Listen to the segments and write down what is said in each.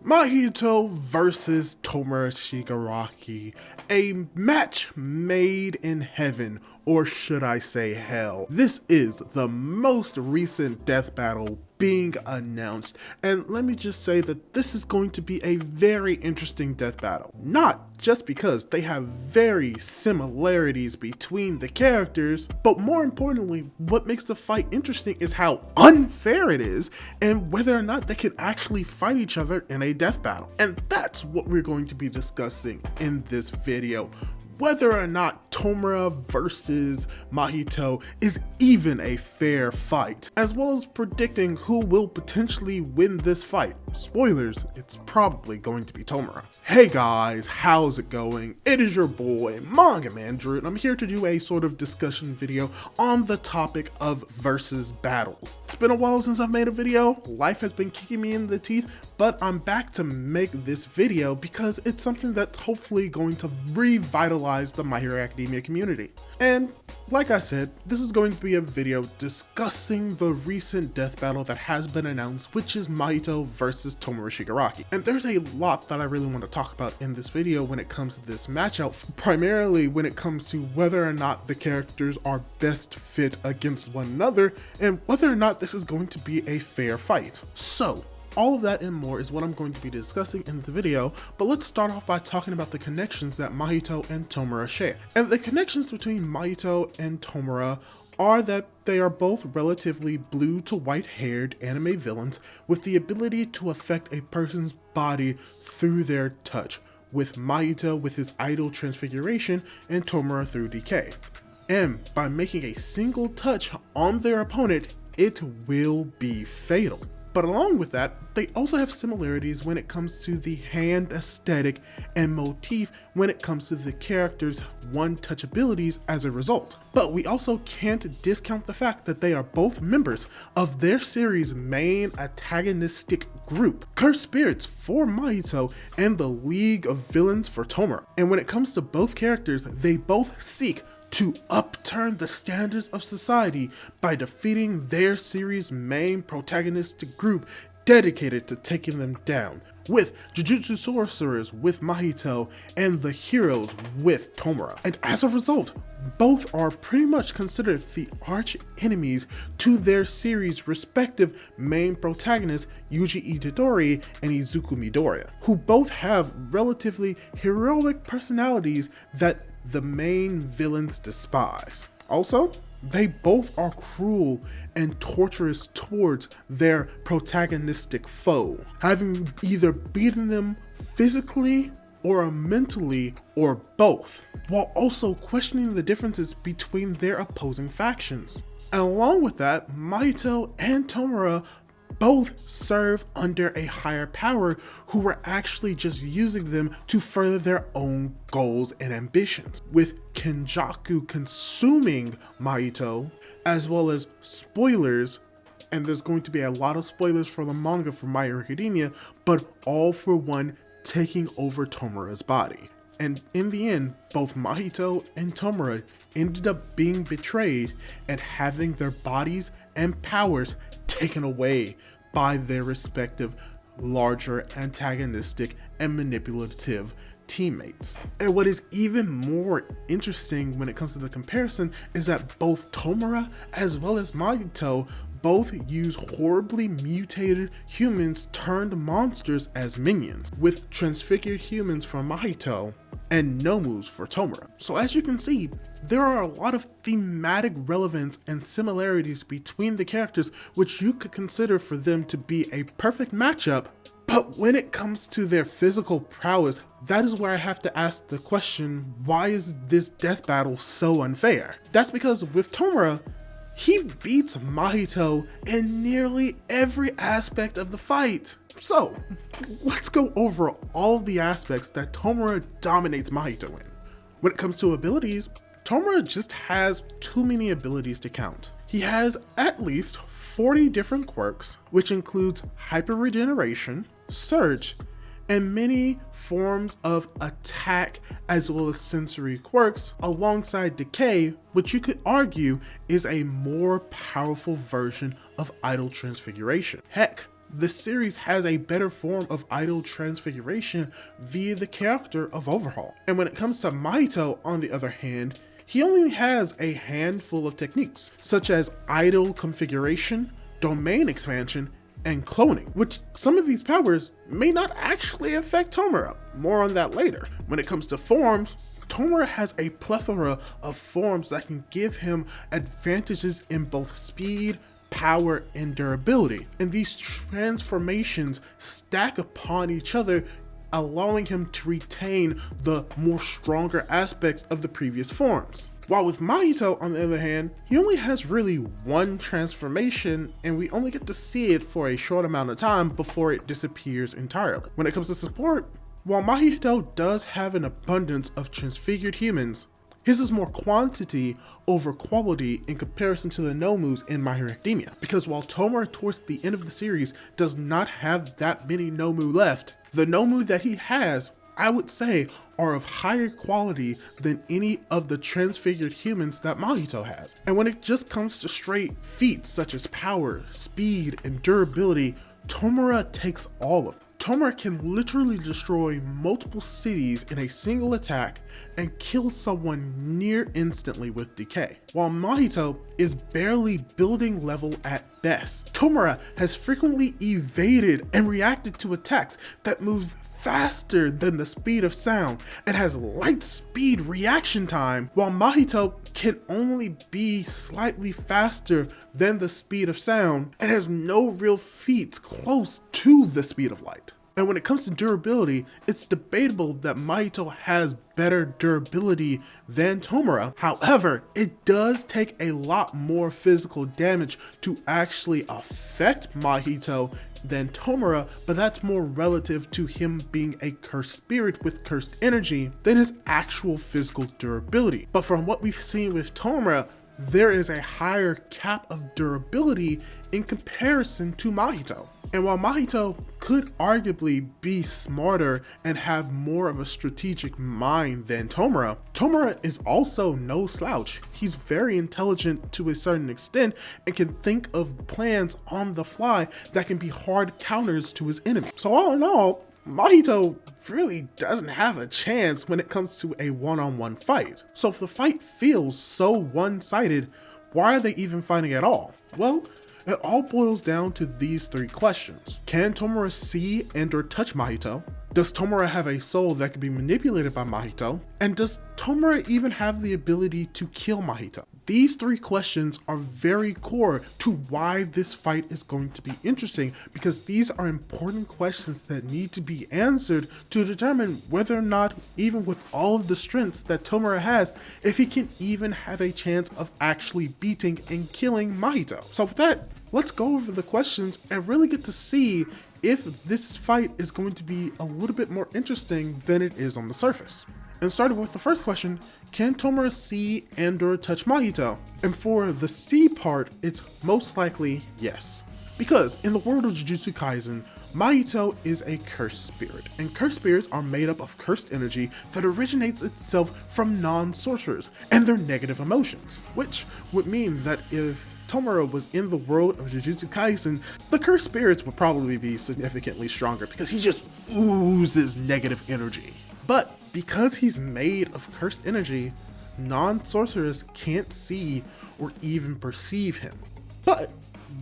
Mahito versus Tomura Shigaraki, a match made in heaven, or should I say hell. This is the most recent death battle being announced, and let me just say that this is going to be a very interesting death battle. Not just because they have very similarities between the characters, but more importantly, what makes the fight interesting is how unfair it is and whether or not they can actually fight each other in a death battle. And that's what we're going to be discussing in this video. Whether or not Tomura versus Mahito is even a fair fight, as well as predicting who will potentially win this fight. Spoilers, it's probably going to be Tomura. Hey guys, how's it going? It is your boy, Manga Man Drew, and I'm here to do a sort of discussion video on the topic of versus battles. It's been a while since I've made a video, life has been kicking me in the teeth, but I'm back to make this video because it's something that's hopefully going to revitalize the My Hero Academia community. And like I said, this is going to be a video discussing the recent death battle that has been announced, which is Mahito versus Tomura Shigaraki. And there's a lot that I really want to talk about in this video when it comes to this matchup, primarily when it comes to whether or not the characters are best fit against one another and whether or not this is going to be a fair fight. So all of that and more is what I'm going to be discussing in the video, but let's start off by talking about the connections that Mahito and Tomura share. And the connections between Mahito and Tomura are that they are both relatively blue to white haired anime villains with the ability to affect a person's body through their touch, with Mahito with his idol transfiguration and Tomura through decay. And by making a single touch on their opponent, it will be fatal. But along with that, they also have similarities when it comes to the hand aesthetic and motif when it comes to the characters' one-touch abilities as a result. But we also can't discount the fact that they are both members of their series' main antagonistic group, Cursed Spirits for Mahito and the League of Villains for Tomura. And when it comes to both characters, they both seek to upturn the standards of society by defeating their series' main protagonistic group dedicated to taking them down, with Jujutsu sorcerers with Mahito and the heroes with Tomura. And as a result, both are pretty much considered the arch enemies to their series' respective main protagonists Yuji Itadori and Izuku Midoriya, who both have relatively heroic personalities that the main villains despise. Also, they both are cruel and torturous towards their protagonistic foe, having either beaten them physically or mentally or both, while also questioning the differences between their opposing factions. And along with that, Mahito and Tomura both serve under a higher power who were actually just using them to further their own goals and ambitions, with Kenjaku consuming Mahito, as well as spoilers, and there's going to be a lot of spoilers for the manga for My Hero Academia, but all for one taking over Tomura's body. And in the end, both Mahito and Tomura ended up being betrayed and having their bodies and powers taken away by their respective larger antagonistic and manipulative teammates. And what is even more interesting when it comes to the comparison is that both Tomura as well as Mahito both use horribly mutated humans turned monsters as minions, with transfigured humans for Mahito and Nomus for Tomura. So as you can see, there are a lot of thematic relevance and similarities between the characters which you could consider for them to be a perfect matchup. But when it comes to their physical prowess, that is where I have to ask the question, why is this death battle so unfair? That's because with Tomura, he beats Mahito in nearly every aspect of the fight. So let's go over all the aspects that Tomura dominates Mahito in. When it comes to abilities, Tomura just has too many abilities to count. He has at least 40 different quirks, which includes hyper regeneration, surge, and many forms of attack as well as sensory quirks alongside decay, which you could argue is a more powerful version of idol transfiguration. Heck, the series has a better form of idol transfiguration via the character of Overhaul. And when it comes to Mahito, on the other hand, he only has a handful of techniques, such as idol configuration, domain expansion, and cloning, which some of these powers may not actually affect Tomura. More on that later. When it comes to forms, Tomura has a plethora of forms that can give him advantages in both speed, power, and durability. And these transformations stack upon each other, allowing him to retain the more stronger aspects of the previous forms. While with Mahito, on the other hand, he only has really one transformation, and we only get to see it for a short amount of time before it disappears entirely. When it comes to support, while Mahito does have an abundance of transfigured humans, his is more quantity over quality in comparison to the Nomus in My Hero Academia. Because while Tomura towards the end of the series does not have that many Nomu left, the Nomu that he has, I would say, are of higher quality than any of the transfigured humans that Mahito has. And when it just comes to straight feats such as power, speed, and durability, Tomura takes all of them. Tomura can literally destroy multiple cities in a single attack and kill someone near instantly with decay. While Mahito is barely building level at best, Tomura has frequently evaded and reacted to attacks that move faster than the speed of sound and has light speed reaction time, while Mahito can only be slightly faster than the speed of sound and has no real feats close to the speed of light. And when it comes to durability, it's debatable that Mahito has better durability than Tomura. However, it does take a lot more physical damage to actually affect Mahito than Tomura, but that's more relative to him being a cursed spirit with cursed energy than his actual physical durability. But from what we've seen with Tomura, there is a higher cap of durability in comparison to Mahito. And while Mahito could arguably be smarter and have more of a strategic mind than Tomura, Tomura is also no slouch. He's very intelligent to a certain extent and can think of plans on the fly that can be hard counters to his enemy. So all in all, Mahito really doesn't have a chance when it comes to a one-on-one fight. So if the fight feels so one-sided, why are they even fighting at all? Well, it all boils down to these three questions. Can Tomura see and or touch Mahito? Does Tomura have a soul that can be manipulated by Mahito? And does Tomura even have the ability to kill Mahito? These three questions are very core to why this fight is going to be interesting, because these are important questions that need to be answered to determine whether or not, even with all of the strengths that Tomura has, if he can even have a chance of actually beating and killing Mahito. So with that, let's go over the questions and really get to see if this fight is going to be a little bit more interesting than it is on the surface. And starting with the first question, can Tomura see and or touch Mahito? And for the see part, it's most likely yes. Because in the world of Jujutsu Kaisen, Mahito is a cursed spirit, and cursed spirits are made up of cursed energy that originates itself from non-sorcerers and their negative emotions, which would mean that if Tomura was in the world of Jujutsu Kaisen, the cursed spirits would probably be significantly stronger because he just oozes negative energy. But because he's made of cursed energy, non-sorcerers can't see or even perceive him. But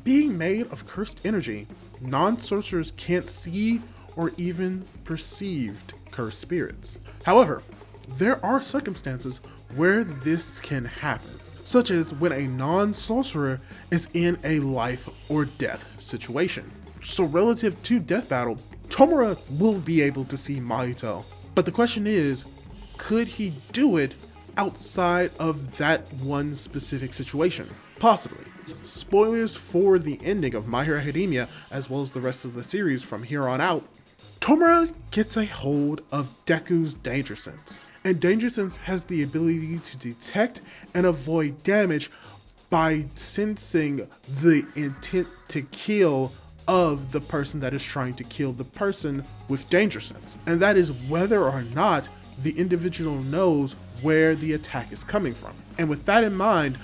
being made of cursed energy, non-sorcerers can't see or even perceive cursed spirits. However, there are circumstances where this can happen, such as when a non-sorcerer is in a life or death situation. So relative to Death Battle, Tomura will be able to see Mahito. But the question is, could he do it outside of that one specific situation? Possibly. Spoilers for the ending of My Hero Academia, as well as the rest of the series from here on out. Tomura gets a hold of Deku's Danger Sense. And Danger Sense has the ability to detect and avoid damage by sensing the intent to kill of the person that is trying to kill the person with Danger Sense. And that is whether or not the individual knows where the attack is coming from. And with that in mind,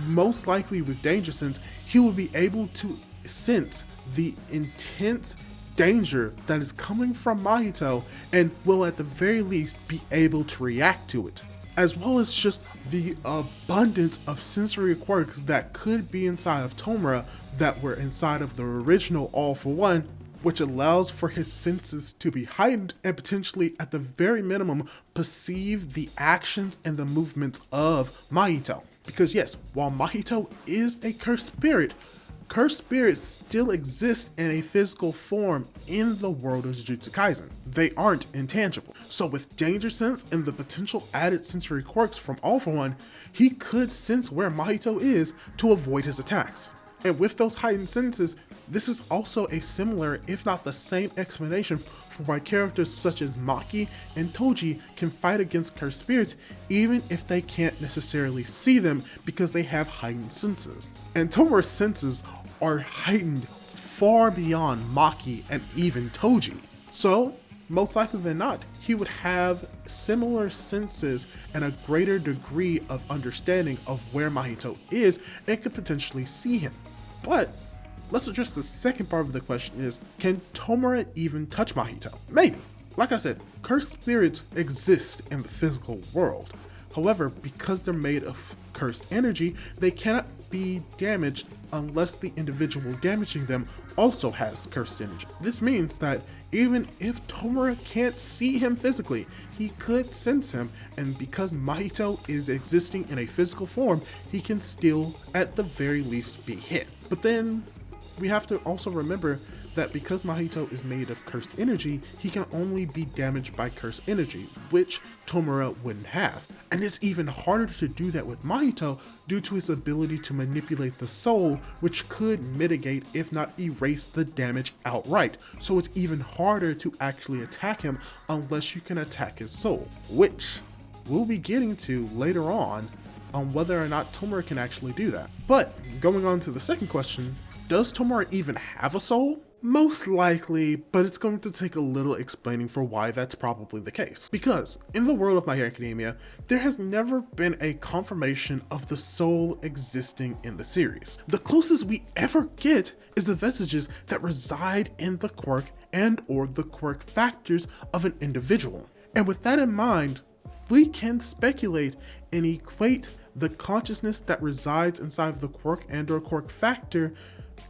most likely with Danger Sense, he will be able to sense the intense danger that is coming from Mahito and will at the very least be able to react to it, as well as just the abundance of sensory quirks that could be inside of Tomura that were inside of the original All for One, which allows for his senses to be heightened and potentially at the very minimum perceive the actions and the movements of Mahito. Because yes, while Mahito is a cursed spirits still exist in a physical form in the world of Jujutsu Kaisen. They aren't intangible. So with danger sense and the potential added sensory quirks from All for One, he could sense where Mahito is to avoid his attacks. And with those heightened senses, this is also a similar, if not the same explanation for why characters such as Maki and Toji can fight against cursed spirits even if they can't necessarily see them because they have heightened senses. And Tomura's senses are heightened far beyond Maki and even Toji. So, most likely than not, he would have similar senses and a greater degree of understanding of where Mahito is and could potentially see him. But let's address the second part of the question is, can Tomura even touch Mahito? Maybe. Like I said, cursed spirits exist in the physical world. However, because they're made of cursed energy, they cannot be damaged unless the individual damaging them also has cursed energy. This means that even if Tomura can't see him physically, he could sense him, and because Mahito is existing in a physical form, he can still, at the very least, be hit. But then, we have to also remember that because Mahito is made of cursed energy, he can only be damaged by cursed energy, which Tomura wouldn't have. And it's even harder to do that with Mahito due to his ability to manipulate the soul, which could mitigate, if not erase, the damage outright. So it's even harder to actually attack him unless you can attack his soul, which we'll be getting to later on whether or not Tomura can actually do that. But going on to the second question, does Tomura even have a soul? Most likely, but it's going to take a little explaining for why that's probably the case. Because in the world of My Hero Academia, there has never been a confirmation of the soul existing in the series. The closest we ever get is the vestiges that reside in the quirk and or the quirk factors of an individual. And with that in mind, we can speculate and equate the consciousness that resides inside of the quirk and or quirk factor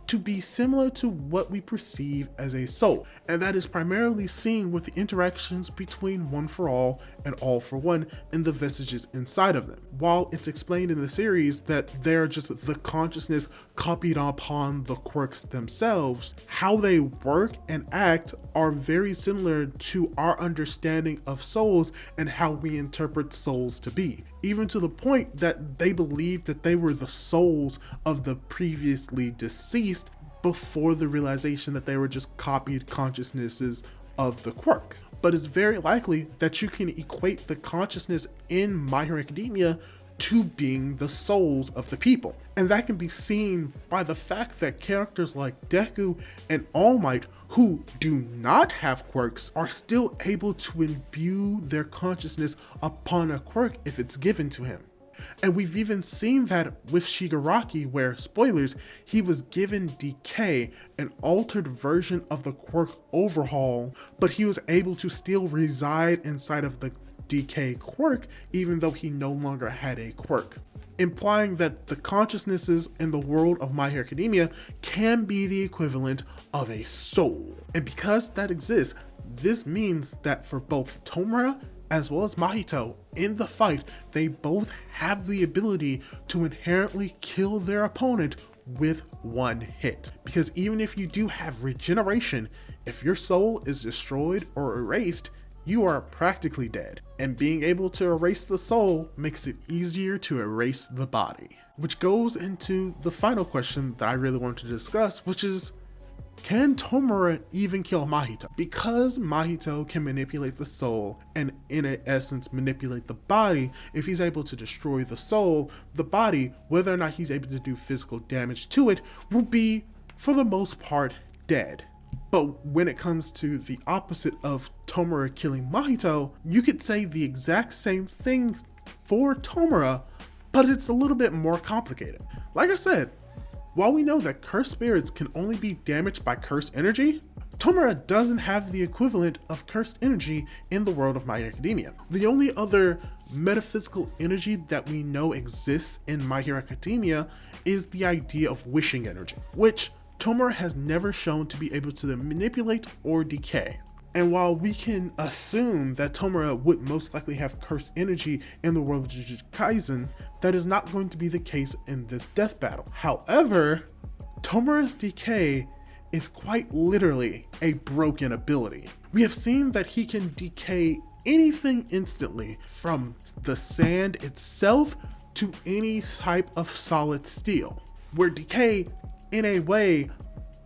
to be similar to what we perceive as a soul, and that is primarily seen with the interactions between One for All and All for One and the vestiges inside of them. While it's explained in the series that they're just the consciousness copied upon the quirks themselves, how they work and act are very similar to our understanding of souls and how we interpret souls to be. Even to the point that they believed that they were the souls of the previously deceased before the realization that they were just copied consciousnesses of the quirk. But it's very likely that you can equate the consciousness in My Hero Academia to being the souls of the people. And that can be seen by the fact that characters like Deku and All Might, who do not have quirks, are still able to imbue their consciousness upon a quirk if it's given to him. And we've even seen that with Shigaraki, where, spoilers, he was given Decay, an altered version of the quirk Overhaul, but he was able to still reside inside of the Decay quirk even though he no longer had a quirk, implying that the consciousnesses in the world of My Hero Academia can be the equivalent of a soul. And because that exists, this means that for both Tomura as well as Mahito in the fight, they both have the ability to inherently kill their opponent with one hit. Because even if you do have regeneration, if your soul is destroyed or erased, you are practically dead. And being able to erase the soul makes it easier to erase the body. Which goes into the final question that I really want to discuss, which is, can Tomura even kill Mahito? Because Mahito can manipulate the soul and in essence manipulate the body, if he's able to destroy the soul, the body, whether or not he's able to do physical damage to it, will be, for the most part, dead. But when it comes to the opposite of Tomura killing Mahito, you could say the exact same thing for Tomura, but it's a little bit more complicated. Like I said, While we know that cursed spirits can only be damaged by cursed energy, Tomura doesn't have the equivalent of cursed energy in the world of My Hero Academia. The only other metaphysical energy that we know exists in My Hero Academia is the idea of wishing energy, which Tomura has never shown to be able to manipulate or decay. And while we can assume that Tomura would most likely have cursed energy in the world of Jujutsu Kaisen, that is not going to be the case in this death battle. However, Tomura's decay is quite literally a broken ability. We have seen that he can decay anything instantly, from the sand itself to any type of solid steel, where decay in a way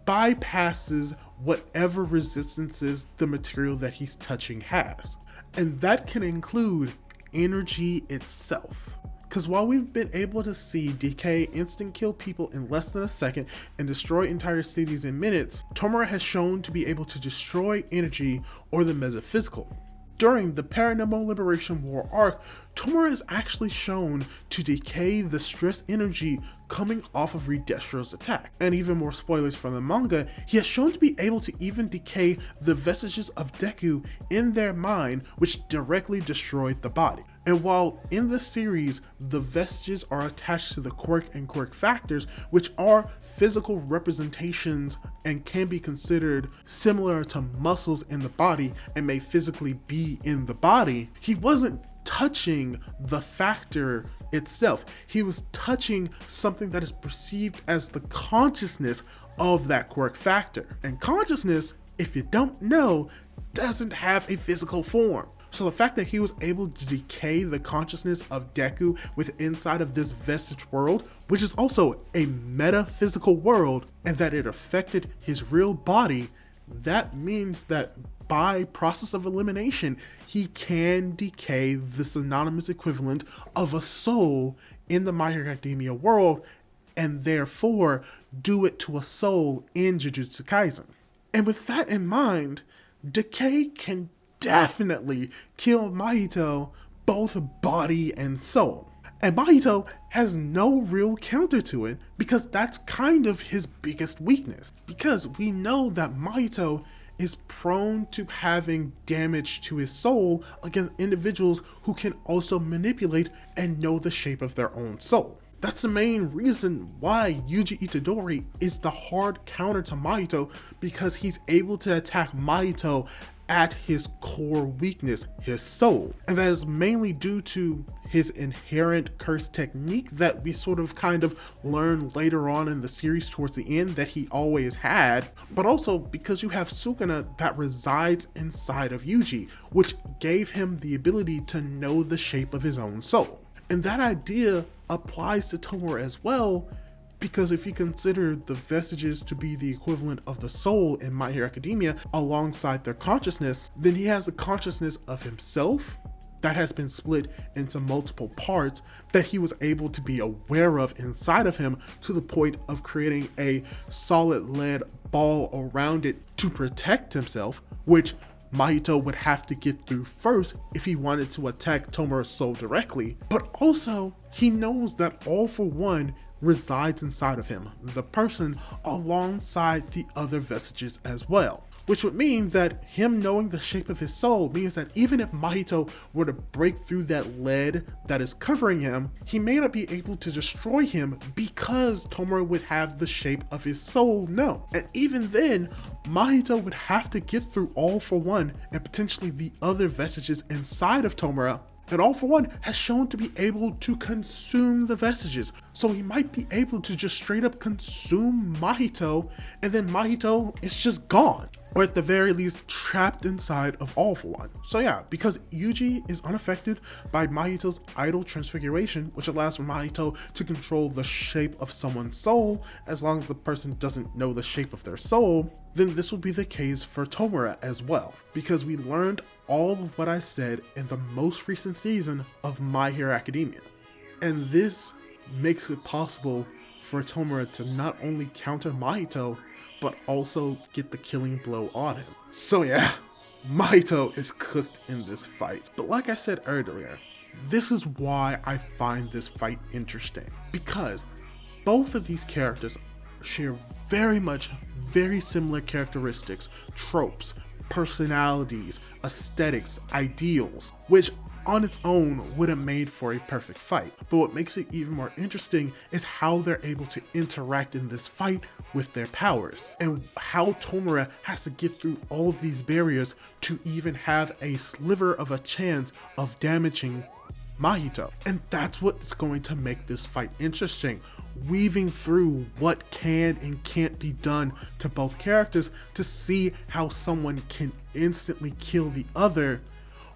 bypasses whatever resistances the material that he's touching has. And that can include energy itself. Because while we've been able to see decay instant kill people in less than a second and destroy entire cities in minutes, Tomura has shown to be able to destroy energy or the metaphysical. During the Paranormal Liberation War arc, Tomura is actually shown to decay the stress energy coming off of Redestro's attack. And even more spoilers from the manga, he has shown to be able to even decay the vestiges of Deku in their mind, which directly destroyed the body. And while in the series, the vestiges are attached to the quirk and quirk factors, which are physical representations and can be considered similar to muscles in the body and may physically be in the body, he wasn't touching the factor itself. He was touching something that is perceived as the consciousness of that quirk factor. And consciousness, if you don't know, doesn't have a physical form. So the fact that he was able to decay the consciousness of Deku with inside of this vestige world, which is also a metaphysical world, and that it affected his real body, that means that by process of elimination, he can decay the synonymous equivalent of a soul in the My Hero Academia world, and therefore do it to a soul in Jujutsu Kaisen. And with that in mind, decay can definitely kill Mahito, both body and soul. And Mahito has no real counter to it, because that's kind of his biggest weakness. Because we know that Mahito is prone to having damage to his soul against individuals who can also manipulate and know the shape of their own soul. That's the main reason why Yuji Itadori is the hard counter to Mahito, because he's able to attack Mahito at his core weakness, his soul. And that is mainly due to his inherent curse technique that we sort of kind of learn later on in the series towards the end that he always had, but also because you have Sukuna that resides inside of Yuji, which gave him the ability to know the shape of his own soul. And that idea applies to Tomura as well, because if you consider the vestiges to be the equivalent of the soul in My Hero Academia alongside their consciousness, then he has a consciousness of himself that has been split into multiple parts that he was able to be aware of inside of him, to the point of creating a solid lead ball around it to protect himself, which Mahito would have to get through first if he wanted to attack Tomura's soul directly. But also, he knows that All For One resides inside of him, the person, alongside the other vestiges as well. Which would mean that him knowing the shape of his soul means that even if Mahito were to break through that lead that is covering him, he may not be able to destroy him, because Tomura would have the shape of his soul known. And even then, Mahito would have to get through All For One and potentially the other vestiges inside of Tomura. And All For One has shown to be able to consume the vestiges, so he might be able to just straight up consume Mahito, and then Mahito is just gone, or at the very least trapped inside of All For One. So yeah, because Yuji is unaffected by Mahito's idle transfiguration, which allows for Mahito to control the shape of someone's soul as long as the person doesn't know the shape of their soul, then this will be the case for Tomura as well, because we learned all of what I said in the most recent season of My Hero Academia. And this makes it possible for Tomura to not only counter Mahito, but also get the killing blow on him. So yeah, Mahito is cooked in this fight. But like I said earlier, this is why I find this fight interesting, because both of these characters share very similar characteristics, tropes, personalities, aesthetics, ideals, which on its own would have made for a perfect fight. But what makes it even more interesting is how they're able to interact in this fight with their powers, and how Tomura has to get through all of these barriers to even have a sliver of a chance of damaging Mahito. And that's what's going to make this fight interesting, weaving through what can and can't be done to both characters to see how someone can instantly kill the other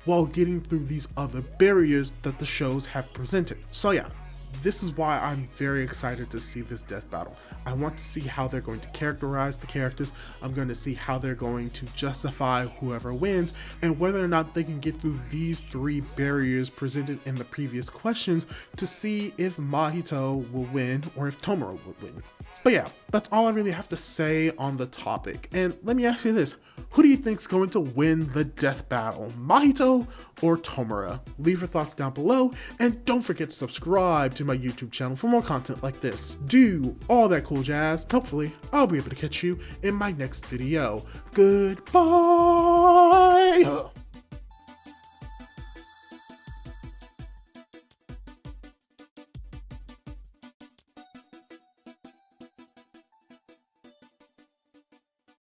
while getting through these other barriers that the shows have presented. So yeah, this is why I'm very excited to see this death battle. I want to see how they're going to characterize the characters. I'm going to see how they're going to justify whoever wins, and whether or not they can get through these 3 barriers presented in the previous questions to see if Mahito will win or if Tomura will win. But yeah, that's all I really have to say on the topic. And let me ask you this, who do you think is going to win the death battle, Mahito or Tomura? Leave your thoughts down below, and don't forget to subscribe to my YouTube channel for more content like this. Do all that cool jazz. Hopefully, I'll be able to catch you in my next video. Goodbye!